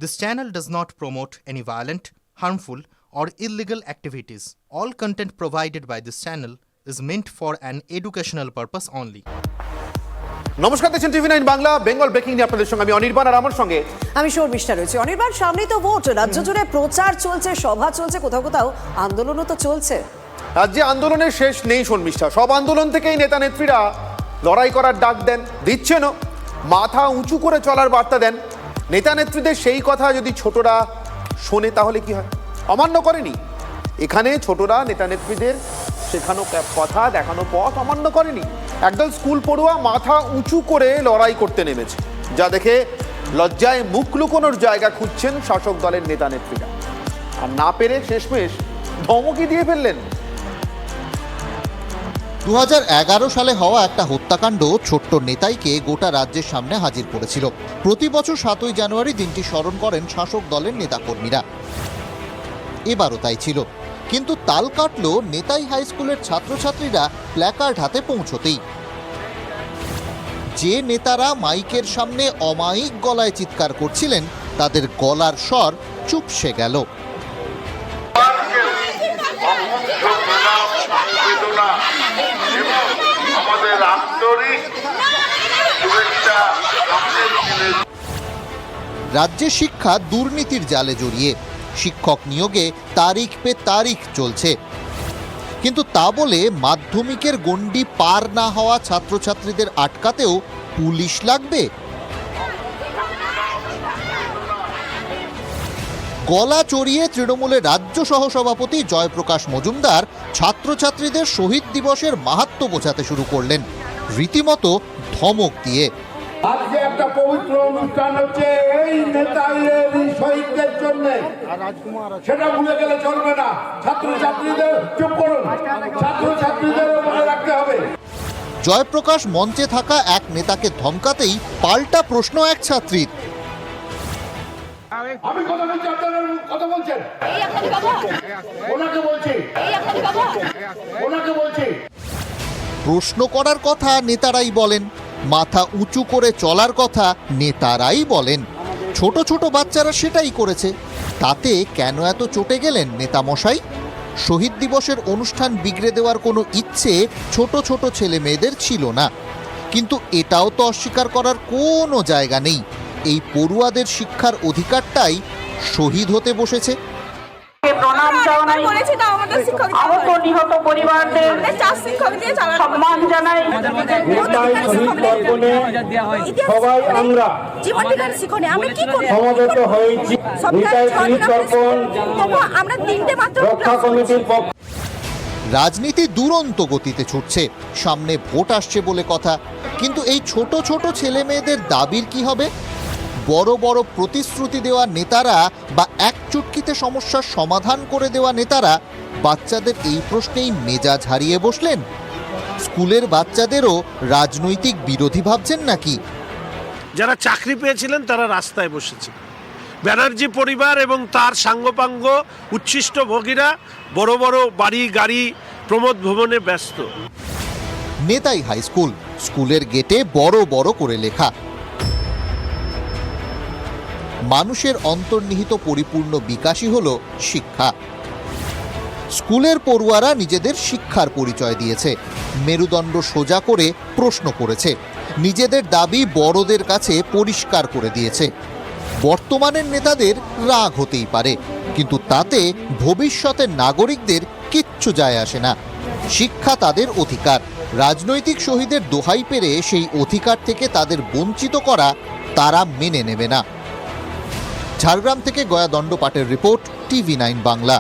This channel does not promote any violent, harmful, or illegal activities. All content provided by this channel is meant for an educational purpose only. নমস্কার, দেখছেন টিভি9 Bangla. Bengal breaking নিয়ে আপনাদের সঙ্গে আমি অনির্বাণ, আর আমার সঙ্গে আমি শর্মিষ্ঠা রয়েছি। অনির্বাণ, সামনেই তো ভোট, রাজ্য জুড়ে প্রচার চলছে, সভা চলছে, কোথাও কোথাও আন্দোলনও তো চলছে। রাজ্যে আন্দোলনের শেষ নেই শর্মিষ্ঠা। সব আন্দোলন থেকেই নেতা নেত্রীরা লড়াই করার ডাক দেন, দিচ্ছেনও, মাথা উঁচু করে চলার বার্তা দেন। নেতা নেত্রীদের সেই কথা যদি ছোটরা শোনে তাহলে কি হয়? অমান্য করেনি। এখানে ছোটরা নেতা নেত্রীদের শেখানো কথা, দেখানো পথ অমান্য করেনি। একদল স্কুল পড়ুয়া মাথা উঁচু করে লড়াই করতে নেমেছে, যা দেখে লজ্জায় মুখ লুকোনোর জায়গা খুঁজছেন শাসক দলের নেতা নেত্রীরা। আর না পেরে শেষমেশ ধমকি দিয়ে ফেললেন। 2011 সালে হওয়া একটা হত্যাকাণ্ড ছোট্ট নেতাইকে গোটা রাজ্যের সামনে হাজির করেছিল। প্রতি বছর 7ই জানুয়ারি দিনটি স্মরণ করেন শাসক দলের নেতাকর্মীরা। এবারও তাই ছিল, কিন্তু তাল কাটল নেতাই হাই স্কুলের ছাত্রছাত্রীরা প্ল্যাকার্ড হাতে পৌঁছতেই। যে নেতারা মাইকের সামনে অমায়িক গলায় চিৎকার করছিলেন, তাদের গলার স্বর চুপসে গেল। রাজ্যে শিক্ষা দুর্নীতির জালে জড়িয়ে, শিক্ষক নিয়োগে তারিখ পে তারিখ চলছে, কিন্তু তা বলে মাধ্যমিকের গণ্ডি পার না হওয়া ছাত্রছাত্রীদের আটকাতেও পুলিশ লাগবে? গলা চড়িয়ে তৃণমূলের রাজ্য সহসভাপতি জয়প্রকাশ মজুমদার ছাত্রছাত্রীদের শহীদ দিবসের মাহাত্ম্য বোঝাতে শুরু করলেন, রীতিমতো ধমক দিয়ে। আজকে একটা পবিত্র অনুষ্ঠান হচ্ছে এই নেতাদের শহীদদের জন্য, সেটা ভুলে গেলে চলবে না। ছাত্রছাত্রীদের চুপ করুন, ছাত্রছাত্রীদের মনে রাখতে হবে। জয়প্রকাশ মঞ্চে থাকা এক নেতাকে ধমকাতেই পাল্টা প্রশ্ন এক ছাত্রীর। আমি কথা বলছি, আপনারা কথা বলছেন, ওনাকে বলছি, ওনাকে বলছি। প্রশ্ন করার কথা নেতারাই বলেন, মাথা উঁচু করে চলার কথা নেতারাই বলেন। ছোট ছোট বাচ্চারা সেটাই করেছে, তাতে কেন এত চটে গেলেন নেতামশাই? শহীদ দিবসের অনুষ্ঠান বিগড়ে দেওয়ার কোনো ইচ্ছে ছোট ছোট ছেলে মেয়েদের ছিল না, কিন্তু এটাও তো অস্বীকার করার কোনো জায়গা নেই। এই পড়ুয়াদের শিক্ষার অধিকারটাই শহীদ হতে বসেছে। প্রণাম জানাই, আহত নিহত পরিবারদের সম্মান জানাই। সবাই আমরা সমবেত হয়েছি রক্ষা কমিটির পক্ষ। রাজনীতি দুরন্ত গতিতে ছুটছে, সামনে ভোট আসছে বলে কথা, কিন্তু এই ছোট ছোট ছেলে মেয়েদের দাবির কি হবে? বড় বড় প্রতিশ্রুতি দেওয়া নেতারা বা এক চুটকিতে সমস্যার সমাধান করে দেওয়া নেতারা বাচ্চাদের এই প্রশ্নেই মেজাজ হারিয়ে বসলেন। স্কুলের বাচ্চাদেরও রাজনৈতিক বিরোধী ভাবছেন নাকি? যারা চাকরি পেয়েছিলেন তারা রাস্তায় বসেছে। ব্যানার্জি পরিবার এবং তার সাঙ্গপাঙ্গ উচ্ছিষ্ট ভোগীরা বড় বড় বাড়ি গাড়ি প্রমোদ ভবনে ব্যস্ত। নেতাই হাই স্কুল, স্কুলের গেটে বড় বড় করে লেখা, মানুষের অন্তর্নিহিত পরিপূর্ণ বিকাশই হলো শিক্ষা। স্কুলের পড়ুয়ারা নিজেদের শিক্ষার পরিচয় দিয়েছে, মেরুদণ্ড সোজা করে প্রশ্ন করেছে, নিজেদের দাবি বড়দের কাছে পরিষ্কার করে দিয়েছে। বর্তমানের নেতাদের রাগ হতেই পারে, কিন্তু তাতে ভবিষ্যতের নাগরিকদের কিচ্ছু যায় আসে না। শিক্ষা তাদের অধিকার, রাজনৈতিক শহীদের দোহাই পেরে সেই অধিকার থেকে তাদের বঞ্চিত করা তারা মেনে নেবে না। ঝাড়গ্রাম থেকে গয়া দণ্ডপাটের রিপোর্ট, টিভি9 বাংলা।